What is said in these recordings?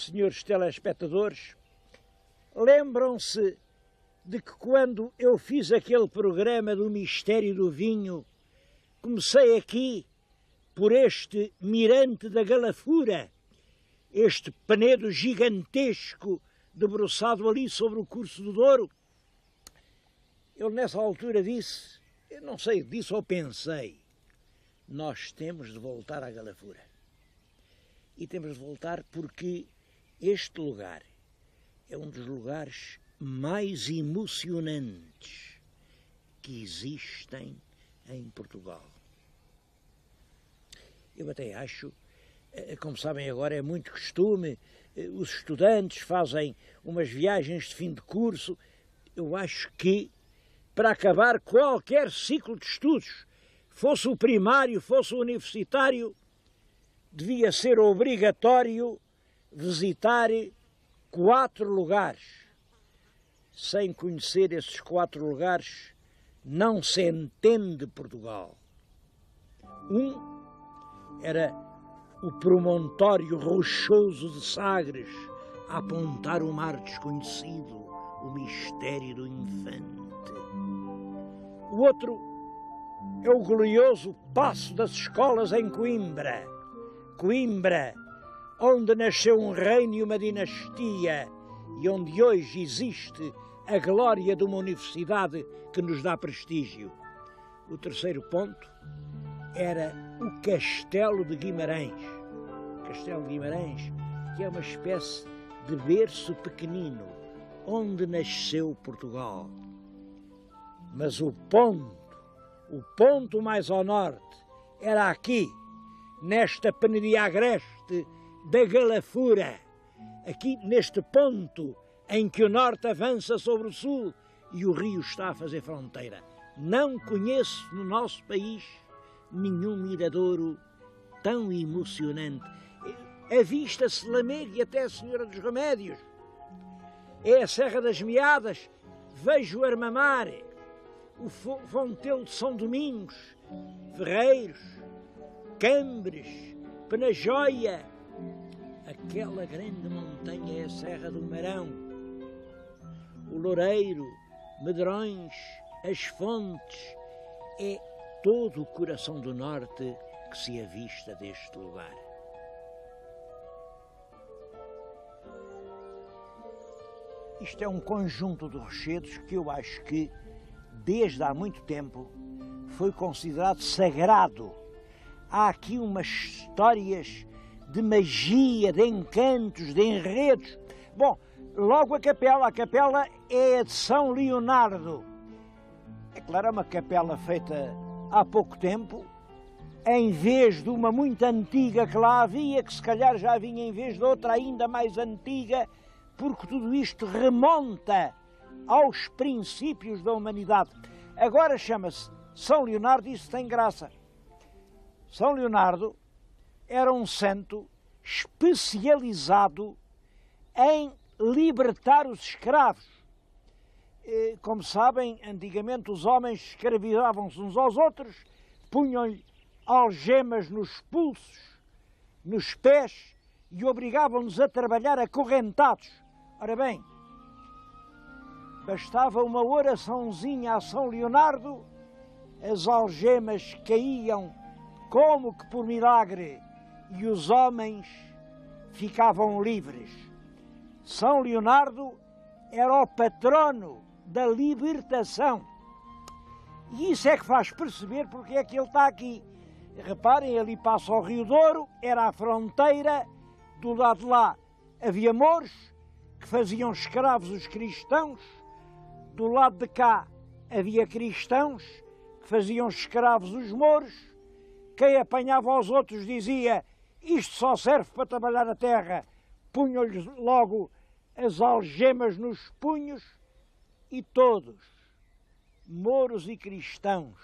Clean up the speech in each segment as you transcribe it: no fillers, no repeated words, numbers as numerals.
senhores telespectadores, lembram-se de que quando eu fiz aquele programa do Mistério do Vinho, comecei aqui por este mirante da Galafura, este penedo gigantesco debruçado ali sobre o curso do Douro. Eu nessa altura disse, eu não sei, disse ou pensei, nós temos de voltar à Galafura. E temos de voltar porque este lugar é um dos lugares mais emocionantes que existem em Portugal. Eu até acho, como sabem agora é muito costume, os estudantes fazem umas viagens de fim de curso. Eu acho que para acabar qualquer ciclo de estudos, fosse o primário, fosse o universitário, devia ser obrigatório visitar 4 lugares. Sem conhecer esses 4 lugares, não se entende Portugal. Um era o promontório rochoso de Sagres, a apontar o mar desconhecido, o mistério do infante. O outro é o glorioso Paço das Escolas em Coimbra. Coimbra, onde nasceu um reino e uma dinastia e onde hoje existe a glória de uma universidade que nos dá prestígio. O terceiro ponto era o Castelo de Guimarães. Castelo de Guimarães, que é uma espécie de berço pequenino, onde nasceu Portugal. Mas o ponto mais ao norte, era aqui, nesta penedia agreste da Galafura, aqui neste ponto em que o norte avança sobre o sul e o rio está a fazer fronteira. Não conheço no nosso país nenhum miradouro tão emocionante. Avista-se Lamego e até a Senhora dos Remédios. É a Serra das Meadas, vejo o Armamar, o Fontelo de São Domingos, Ferreiros, Cambres, Penajóia. Aquela grande montanha é a Serra do Marão, o Loureiro, Medrões, as Fontes. É todo o coração do norte que se avista deste lugar. Isto é um conjunto de rochedos que eu acho que, desde há muito tempo, foi considerado sagrado. Há aqui umas histórias de magia, de encantos, de enredos. Bom, logo a capela é a de São Leonardo. É claro, é uma capela feita há pouco tempo, em vez de uma muito antiga que lá havia, que se calhar já vinha em vez de outra ainda mais antiga, porque tudo isto remonta aos princípios da humanidade. Agora chama-se São Leonardo e isso tem graça. São Leonardo era um santo especializado em libertar os escravos. Como sabem, antigamente os homens escravizavam-se uns aos outros, punham-lhe algemas nos pulsos, nos pés e obrigavam-nos a trabalhar acorrentados. Ora bem, bastava uma oraçãozinha a São Leonardo, as algemas caíam como que por milagre e os homens ficavam livres. São Leonardo era o patrono da libertação. E isso é que faz perceber porque é que ele está aqui. Reparem, ali passa o Rio Douro, era a fronteira, do lado de lá havia mouros que faziam escravos os cristãos, do lado de cá havia cristãos que faziam escravos os mouros. Quem apanhava aos outros dizia, isto só serve para trabalhar a terra, punham-lhes logo as algemas nos punhos e todos, mouros e cristãos,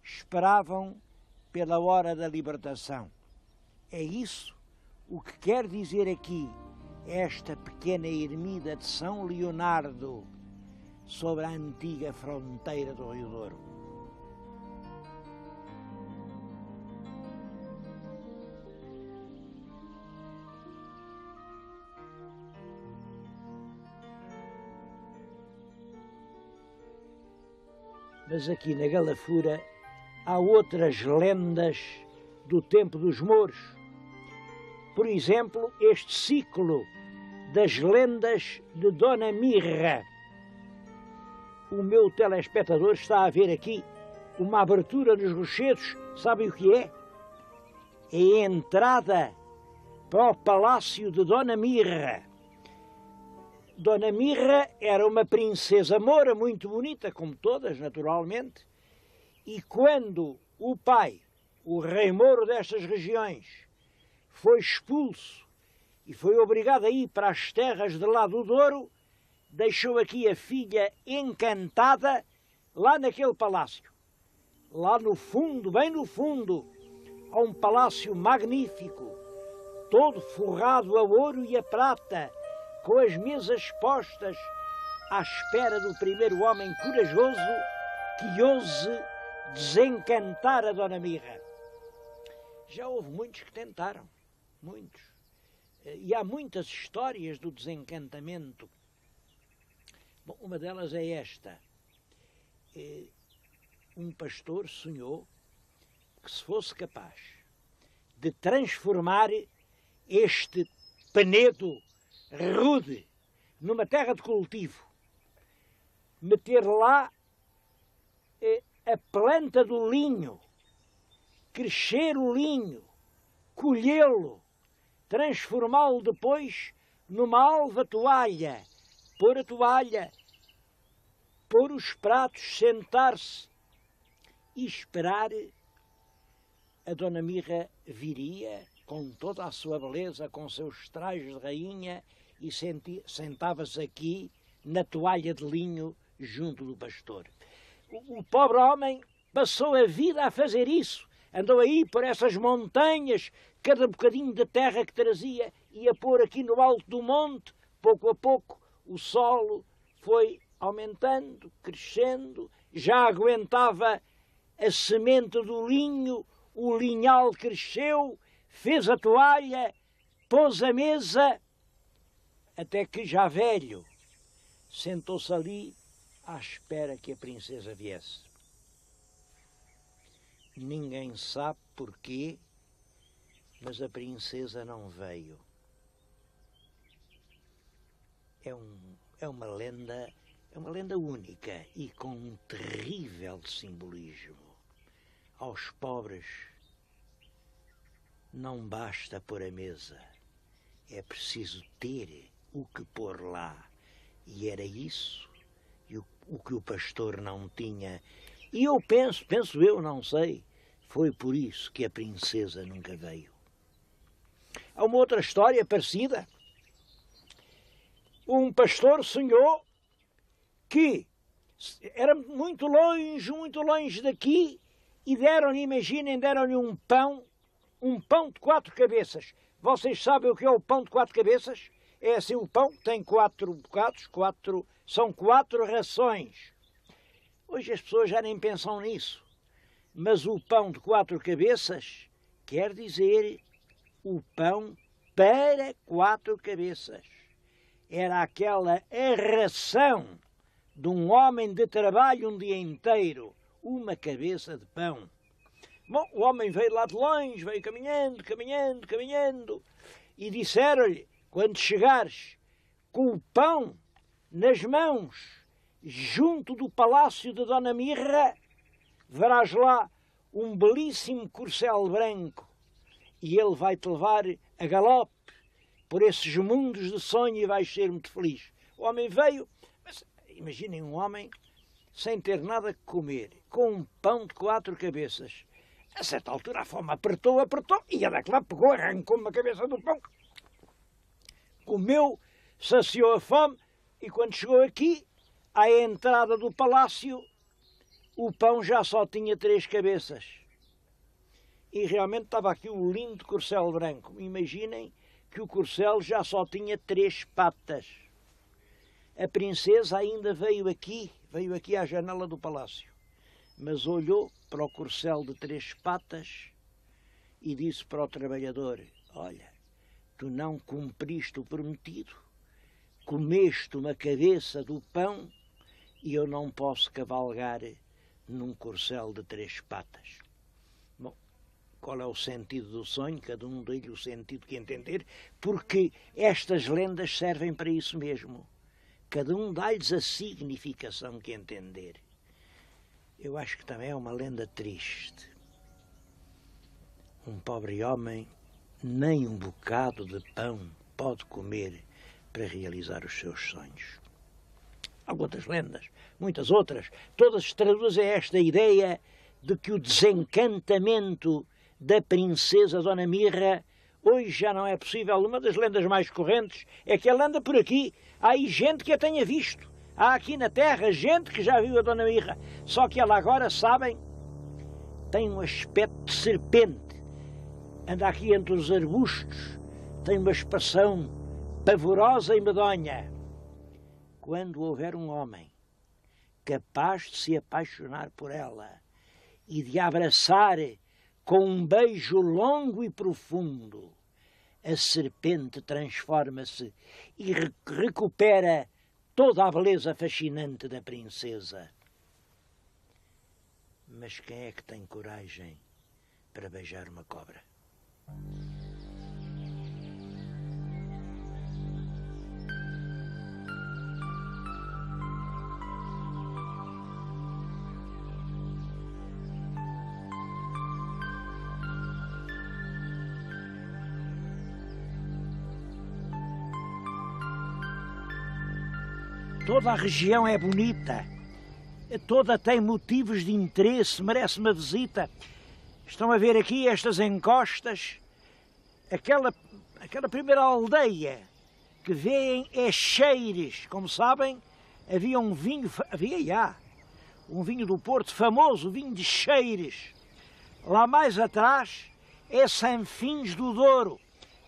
esperavam pela hora da libertação. É isso o que quer dizer aqui esta pequena ermida de São Leonardo sobre a antiga fronteira do Rio Douro. Mas aqui na Galafura há outras lendas do tempo dos mouros. Por exemplo, este ciclo das lendas de Dona Mirra. O meu telespectador está a ver aqui uma abertura nos rochedos. Sabe o que é? É a entrada para o palácio de Dona Mirra. Dona Mirra era uma princesa moura muito bonita, como todas, naturalmente, e quando o pai, o rei mouro destas regiões, foi expulso e foi obrigado a ir para as terras de lá do Douro, deixou aqui a filha encantada lá naquele palácio. Lá no fundo, bem no fundo, há um palácio magnífico, todo forrado a ouro e a prata, com as mesas postas à espera do primeiro homem corajoso que ouse desencantar a Dona Mirra. Já houve muitos que tentaram, muitos. E há muitas histórias do desencantamento. Bom, uma delas é esta. Um pastor sonhou que se fosse capaz de transformar este Penedo rude numa terra de cultivo, meter lá a planta do linho, crescer o linho, colhê-lo, transformá-lo depois numa alva toalha, pôr a toalha, pôr os pratos, sentar-se e esperar. A Dona Mirra viria com toda a sua beleza, com seus trajes de rainha, e sentava-se aqui na toalha de linho junto do pastor. O pobre homem passou a vida a fazer isso. Andou aí por essas montanhas, cada bocadinho de terra que trazia, ia pôr aqui no alto do monte. Pouco a pouco o solo foi aumentando, crescendo, já aguentava a semente do linho, o linhal cresceu, fez a toalha, pôs a mesa, até que, já velho, sentou-se ali à espera que a princesa viesse. Ninguém sabe porquê, mas a princesa não veio. É uma lenda única e com um terrível simbolismo. Aos pobres não basta pôr a mesa, é preciso ter o que pôr lá. E era isso o que o pastor não tinha. E eu penso eu, não sei, foi por isso que a princesa nunca veio. Há uma outra história parecida. Um pastor sonhou que era muito longe daqui, e deram-lhe um pão de 4 cabeças. Vocês sabem o que é o pão de 4 cabeças? É assim, o pão tem 4 bocados, são 4 rações. Hoje as pessoas já nem pensam nisso. Mas o pão de 4 cabeças quer dizer o pão para 4 cabeças. Era aquela ração de um homem de trabalho um dia inteiro, uma cabeça de pão. Bom, o homem veio lá de longe, veio caminhando, e disseram-lhe: quando chegares com o pão nas mãos, junto do palácio de Dona Mirra, verás lá um belíssimo corcel branco, e ele vai-te levar a galope por esses mundos de sonho e vais ser muito feliz. O homem veio, mas imaginem um homem sem ter nada que comer, com um pão de 4 cabeças. A certa altura a fome apertou, e a daquela pegou, arrancou uma cabeça do pão, comeu, saciou a fome, e quando chegou aqui, à entrada do palácio, o pão já só tinha 3 cabeças. E realmente estava aqui o lindo corcel branco. Imaginem que o corcel já só tinha 3 patas. A princesa ainda veio aqui à janela do palácio, mas olhou para o corcel de 3 patas e disse para o trabalhador: olha, tu não cumpriste o prometido, comeste uma cabeça do pão e eu não posso cavalgar num corcel de 3 patas. Bom, qual é o sentido do sonho? Cada um dê-lhe o sentido que entender, porque estas lendas servem para isso mesmo. Cada um dá-lhes a significação que entender. Eu acho que também é uma lenda triste. Um pobre homem nem um bocado de pão pode comer para realizar os seus sonhos. Há outras lendas, muitas outras, todas traduzem esta ideia de que o desencantamento da princesa Dona Mirra hoje já não é possível. Uma das lendas mais correntes é que ela anda por aqui. Há aí gente que a tenha visto. Há aqui na terra gente que já viu a Dona Mirra. Só que ela agora, sabem, tem um aspecto de serpente. Anda aqui entre os arbustos, tem uma expressão pavorosa e medonha. Quando houver um homem capaz de se apaixonar por ela e de a abraçar com um beijo longo e profundo, a serpente transforma-se e recupera toda a beleza fascinante da princesa. Mas quem é que tem coragem para beijar uma cobra? Toda a região é bonita, toda tem motivos de interesse, merece uma visita. Estão a ver aqui estas encostas, aquela primeira aldeia que vêem é Cheires. Como sabem, havia um vinho do Porto famoso, o vinho de Cheires. Lá mais atrás é Sanfins do Douro.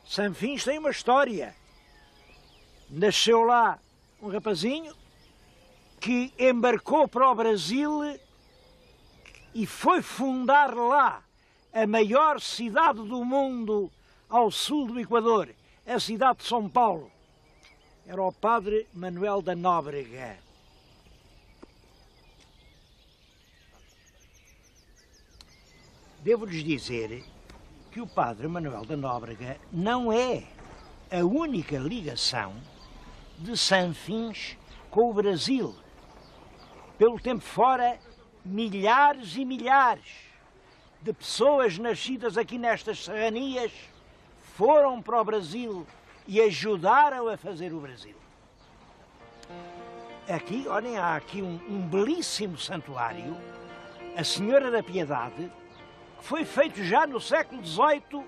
Sanfins tem uma história. Nasceu lá um rapazinho que embarcou para o Brasil e foi fundar lá a maior cidade do mundo ao sul do Equador, a cidade de São Paulo. Era o padre Manuel da Nóbrega. Devo-lhes dizer que o padre Manuel da Nóbrega não é a única ligação de Sanfins com o Brasil. Pelo tempo fora, milhares e milhares de pessoas nascidas aqui nestas serranias foram para o Brasil e ajudaram a fazer o Brasil. Aqui, olhem, há aqui um belíssimo santuário, a Senhora da Piedade, que foi feito já no século XVIII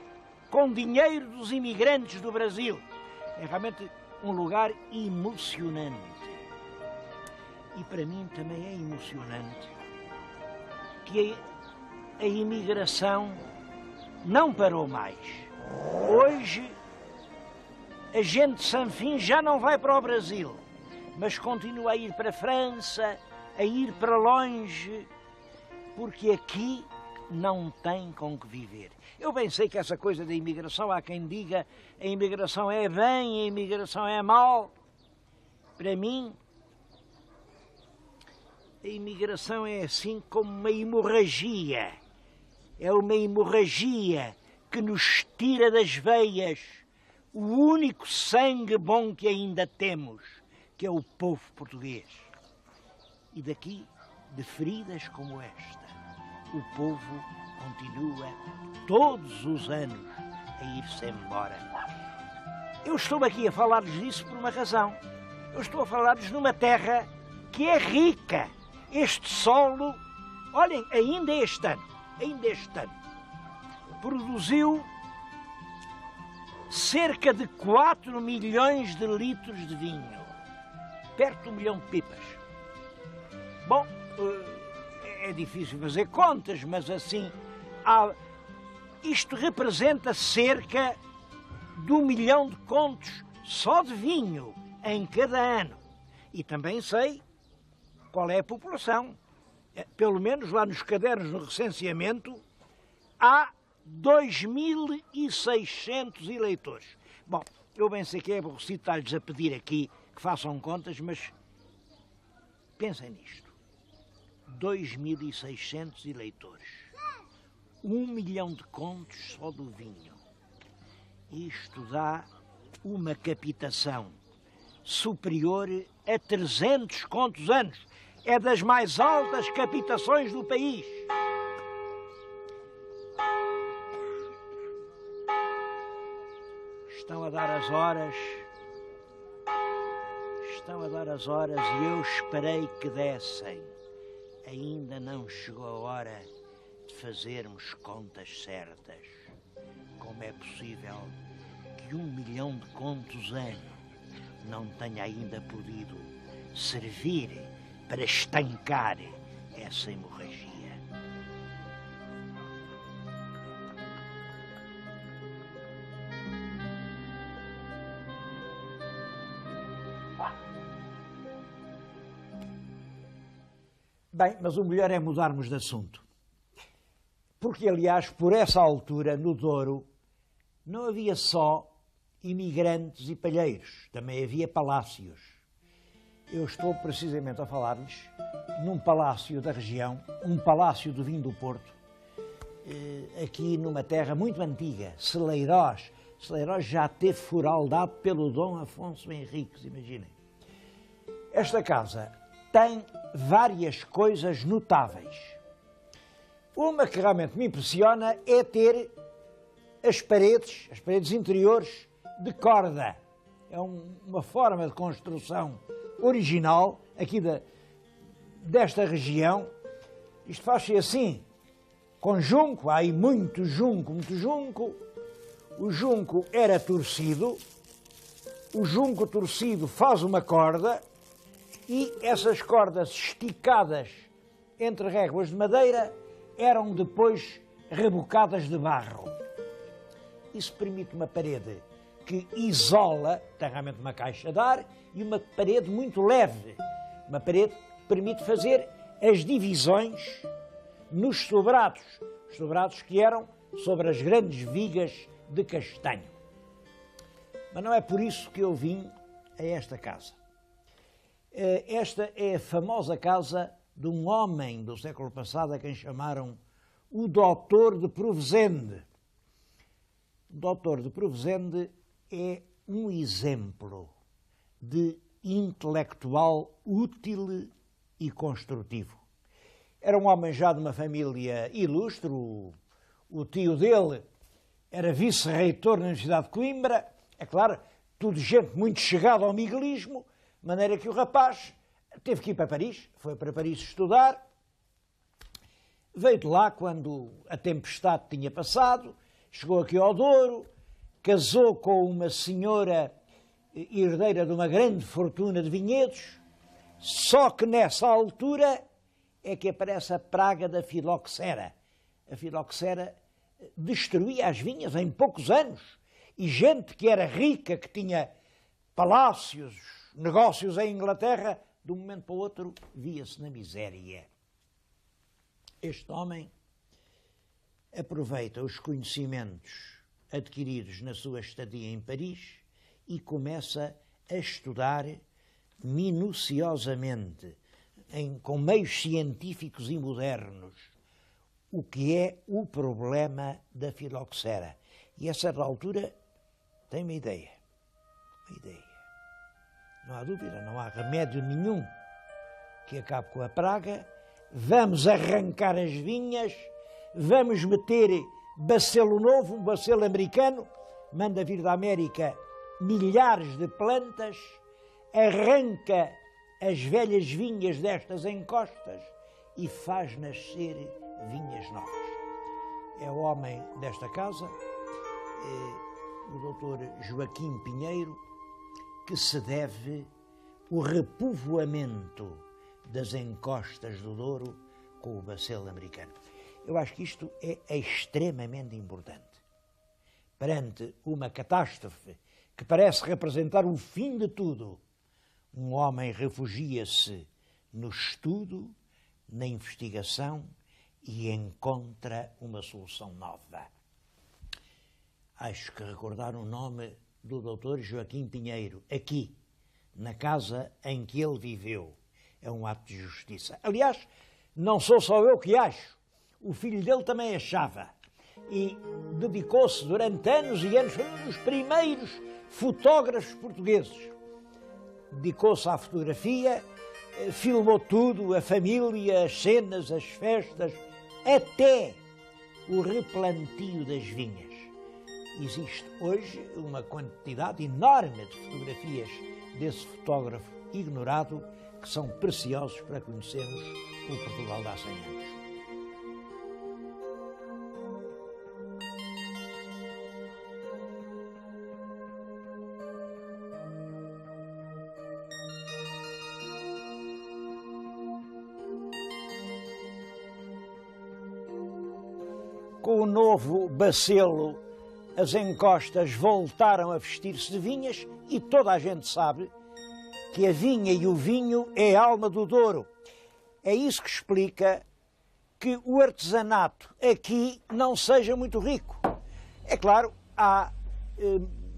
com dinheiro dos imigrantes do Brasil. É realmente um lugar emocionante. E para mim também é emocionante que a imigração não parou mais. Hoje, a gente de Sanfins já não vai para o Brasil, mas continua a ir para a França, a ir para longe, porque aqui não tem com que viver. Eu bem sei que essa coisa da imigração, há quem diga a imigração é bem, a imigração é mal. Para mim, a imigração é assim como uma hemorragia. É uma hemorragia que nos tira das veias o único sangue bom que ainda temos, que é o povo português. E daqui, de feridas como esta, o povo continua todos os anos a ir-se embora. Eu estou aqui a falar-lhes disso por uma razão. Eu estou a falar-lhes numa terra que é rica. Este solo, olhem, ainda este ano, produziu cerca de 4 milhões de litros de vinho, perto de 1 milhão de pipas. Bom, é difícil fazer contas, mas assim, isto representa cerca de 1 milhão de contos só de vinho em cada ano. E também sei qual é a população. Pelo menos lá nos cadernos do recenseamento há 2.600 eleitores. Bom, eu bem sei que é aborrecido estar-lhes a pedir aqui que façam contas, mas pensem nisto. 2.600 eleitores. 1 milhão de contos só do vinho. Isto dá uma capitação superior a 300 contos anos. É das mais altas capitações do país. Estão a dar as horas e eu esperei que dessem. Ainda não chegou a hora de fazermos contas certas. Como é possível que 1 milhão de contos ano não tenha ainda podido servir para estancar essa hemorragia? Bem, mas o melhor é mudarmos de assunto. Porque, aliás, por essa altura, no Douro, não havia só imigrantes e palheiros, também havia palácios. Eu estou precisamente a falar-lhes num palácio da região, um palácio do vinho do Porto, aqui numa terra muito antiga, Celeiroz. Celeiroz já teve fural dado pelo Dom Afonso Henriques, imaginem. Esta casa tem várias coisas notáveis. Uma que realmente me impressiona é ter as paredes interiores de corda. É uma forma de construção original aqui desta região. Isto faz-se assim, com junco, há aí muito junco. O junco era torcido, o junco torcido faz uma corda e essas cordas esticadas entre réguas de madeira eram depois rebocadas de barro. Isso permite uma parede que isola, tem realmente uma caixa de ar, e uma parede muito leve. Uma parede que permite fazer as divisões nos sobrados. Os sobrados que eram sobre as grandes vigas de castanho. Mas não é por isso que eu vim a esta casa. Esta é a famosa casa de um homem do século passado a quem chamaram o Doutor de Provenzende. O Doutor de Provenzende é um exemplo de intelectual útil e construtivo. Era um homem já de uma família ilustre, o tio dele era vice-reitor na Universidade de Coimbra, é claro, tudo gente muito chegada ao miguelismo, de maneira que o rapaz teve que ir para Paris, foi para Paris estudar, veio de lá quando a tempestade tinha passado, chegou aqui ao Douro, casou com uma senhora herdeira de uma grande fortuna de vinhedos, só que nessa altura é que aparece a praga da filoxera. A filoxera destruía as vinhas em poucos anos e gente que era rica, que tinha palácios, negócios em Inglaterra, de um momento para o outro via-se na miséria. Este homem aproveita os conhecimentos adquiridos na sua estadia em Paris e começa a estudar minuciosamente, com meios científicos e modernos, o que é o problema da filoxera. E a certa altura tem uma ideia. Não há dúvida, não há remédio nenhum que acabe com a praga. Vamos arrancar as vinhas, vamos meter bacelo novo, um bacelo americano, manda vir da América milhares de plantas, arranca as velhas vinhas destas encostas e faz nascer vinhas novas. É o homem desta casa, o doutor Joaquim Pinheiro, que se deve o repovoamento das encostas do Douro com o bacelo americano. Eu acho que isto é extremamente importante. Perante uma catástrofe que parece representar o fim de tudo, um homem refugia-se no estudo, na investigação e encontra uma solução nova. Acho que recordar o nome do Dr. Joaquim Pinheiro, aqui, na casa em que ele viveu, é um ato de justiça. Aliás, não sou só eu que acho, o filho dele também achava. E dedicou-se durante anos e anos, foi um dos primeiros fotógrafos portugueses. Dedicou-se à fotografia, filmou tudo, a família, as cenas, as festas, até o replantio das vinhas. Existe hoje uma quantidade enorme de fotografias desse fotógrafo ignorado que são preciosos para conhecermos o Portugal de há 100 anos. Com o novo bacelo, as encostas voltaram a vestir-se de vinhas e toda a gente sabe que a vinha e o vinho é a alma do Douro. É isso que explica que o artesanato aqui não seja muito rico. É claro, há,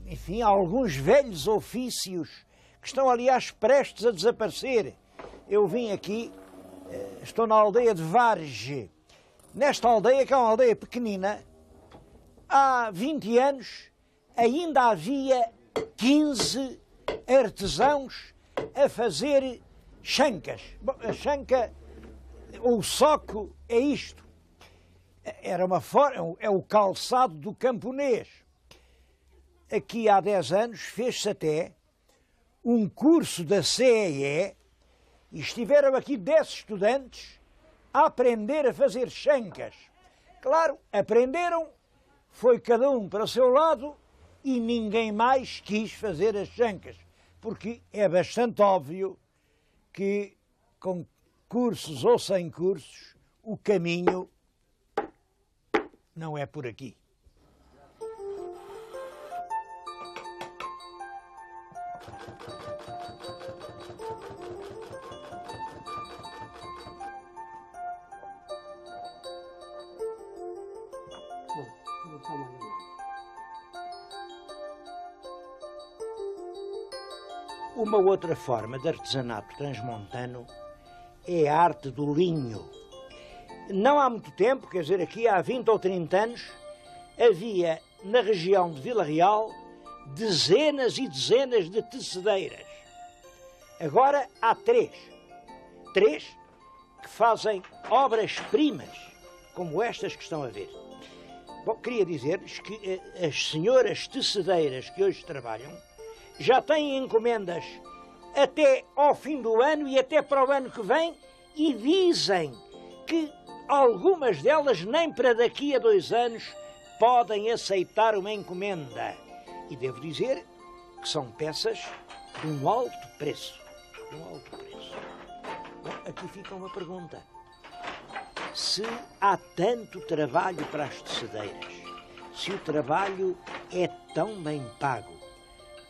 enfim, alguns velhos ofícios que estão, aliás, prestes a desaparecer. Eu vim aqui, estou na aldeia de Varge. Nesta aldeia, que é uma aldeia pequenina, há 20 anos ainda havia 15 artesãos a fazer chancas. Bom, a chanca, ou o soco, é isto. Era uma forma, é o calçado do camponês. Aqui há 10 anos fez-se até um curso da CEE e estiveram aqui 10 estudantes a aprender a fazer chancas. Claro, aprenderam, foi cada um para o seu lado e ninguém mais quis fazer as chancas, porque é bastante óbvio que com cursos ou sem cursos o caminho não é por aqui. Uma outra forma de artesanato transmontano é a arte do linho. Não há muito tempo, quer dizer, aqui há 20 ou 30 anos, havia na região de Vila Real dezenas e dezenas de tecedeiras. Agora há três que fazem obras-primas, como estas que estão a ver. Bom, queria dizer-lhes que as senhoras tecedeiras que hoje trabalham já têm encomendas até ao fim do ano e até para o ano que vem e dizem que algumas delas nem para daqui a 2 anos podem aceitar uma encomenda. E devo dizer que são peças de um alto preço. De um alto preço. Bom, aqui fica uma pergunta. Se há tanto trabalho para as tecedeiras, se o trabalho é tão bem pago,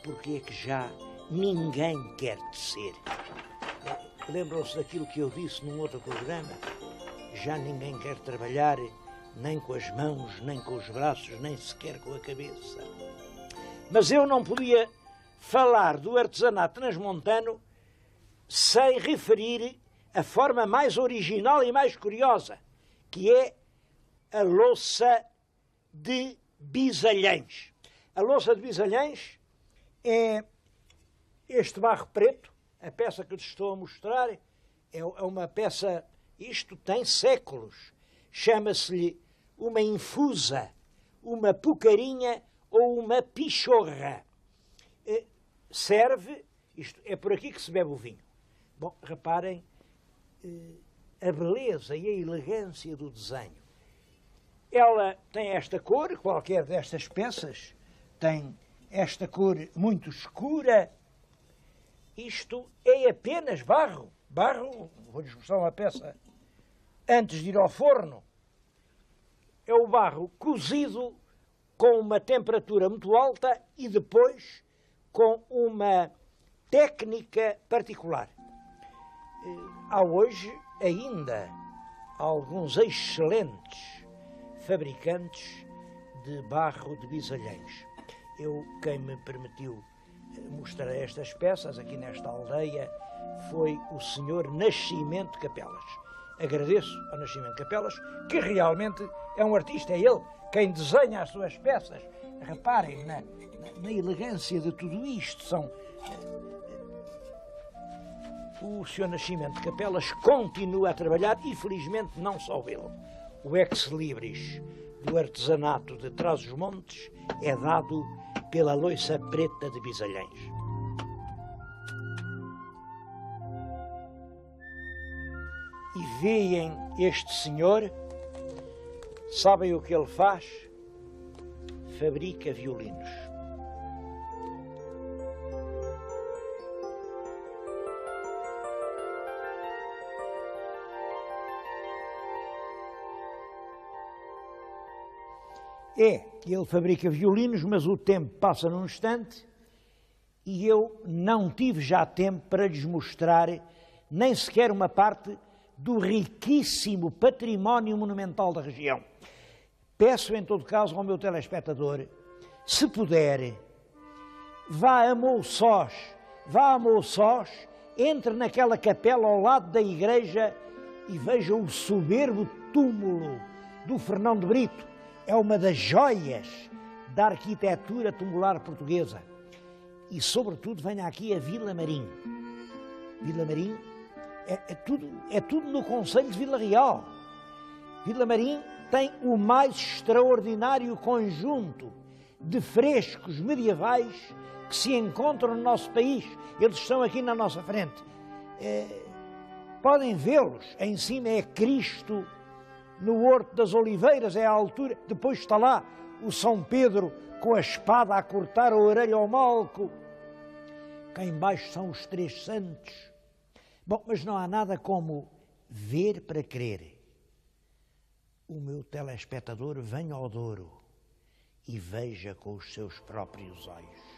porque é que já ninguém quer tecer? Lembram-se daquilo que eu disse num outro programa? Já ninguém quer trabalhar nem com as mãos, nem com os braços, nem sequer com a cabeça. Mas eu não podia falar do artesanato transmontano sem referir a forma mais original e mais curiosa, que é a louça de Bisalhães. A louça de Bisalhães é este barro preto, a peça que lhes estou a mostrar, é uma peça, isto tem séculos, chama-se-lhe uma infusa, uma pucarinha ou uma pichorra. Serve, isto é por aqui que se bebe o vinho. Bom, reparem a beleza e a elegância do desenho. Ela tem esta cor, qualquer destas peças tem esta cor muito escura. Isto é apenas barro. Barro, vou-lhes mostrar uma peça antes de ir ao forno. É o barro cozido com uma temperatura muito alta e depois com uma técnica particular. Há hoje ainda alguns excelentes fabricantes de barro de Bisalhães. Quem me permitiu mostrar estas peças aqui nesta aldeia foi o senhor Nascimento Capelas. agradeço ao Nascimento Capelas, que realmente é um artista, é ele quem desenha as suas peças. Reparem na elegância de tudo isto. O Sr. Nascimento Capelas continua a trabalhar e, felizmente, não só ele. O ex-libris do artesanato de Trás-os-Montes é dado pela Loiça Preta de Bisalhães. E veem este senhor, sabem o que ele faz? Fabrica violinos. Ele fabrica violinos, mas o tempo passa num instante e eu não tive já tempo para lhes mostrar nem sequer uma parte do riquíssimo património monumental da região. Peço, em todo caso, ao meu telespectador, se puder, vá a Mouçós, entre naquela capela ao lado da igreja e veja o soberbo túmulo do Fernão de Brito. É uma das joias da arquitetura tumular portuguesa. E, sobretudo, venha aqui a Vila Marim. Vila Marim é tudo no concelho de Vila Real. Vila Marim tem o mais extraordinário conjunto de frescos medievais que se encontram no nosso país. Eles estão aqui na nossa frente. Podem vê-los. Em cima é Cristo no Horto das Oliveiras, é a altura. Depois está lá o São Pedro com a espada a cortar a orelha ao Malco. Cá embaixo são os três santos. Bom, mas não há nada como ver para crer. O meu telespectador venha ao Douro e veja com os seus próprios olhos.